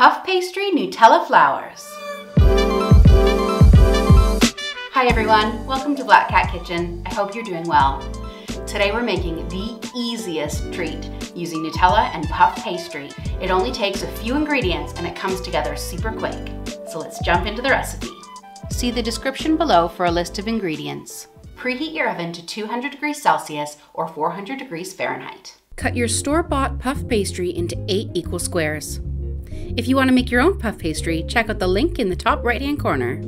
Puff Pastry Nutella Flowers. Hi everyone, welcome to Black Cat Kitchen. I hope you're doing well. Today we're making the easiest treat using Nutella and puff pastry. It only takes a few ingredients and it comes together super quick. So let's jump into the recipe. See the description below for a list of ingredients. Preheat your oven to 200 degrees Celsius or 400 degrees Fahrenheit. Cut your store-bought puff pastry into 8 equal squares. If you want to make your own puff pastry, check out the link in the top right-hand corner.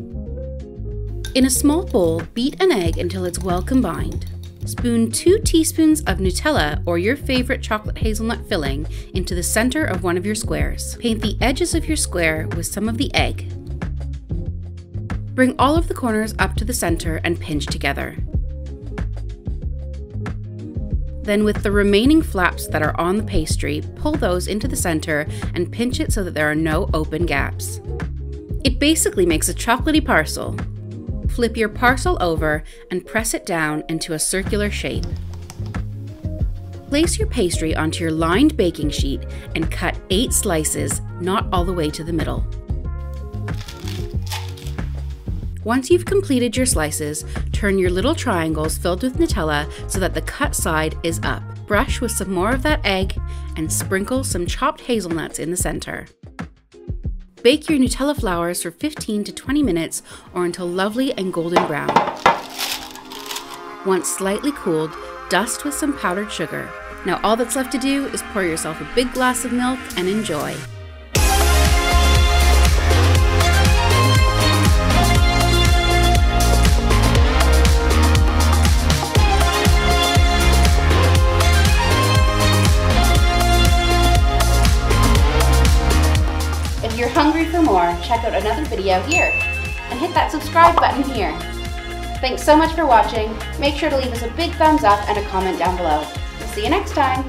In a small bowl, beat an egg until it's well combined. Spoon 2 teaspoons of Nutella or your favorite chocolate hazelnut filling into the center of one of your squares. Paint the edges of your square with some of the egg. Bring all of the corners up to the center and pinch together. Then with the remaining flaps that are on the pastry, pull those into the center and pinch it so that there are no open gaps. It basically makes a chocolatey parcel. Flip your parcel over and press it down into a circular shape. Place your pastry onto your lined baking sheet and cut 8 slices, not all the way to the middle. Once you've completed your slices, turn your little triangles filled with Nutella so that the cut side is up. Brush with some more of that egg and sprinkle some chopped hazelnuts in the center. Bake your Nutella flowers for 15 to 20 minutes or until lovely and golden brown. Once slightly cooled, dust with some powdered sugar. Now all that's left to do is pour yourself a big glass of milk and enjoy. If you're hungry for more, check out another video here and hit that subscribe button here. Thanks so much for watching. Make sure to leave us a big thumbs up and a comment down below. We'll see you next time.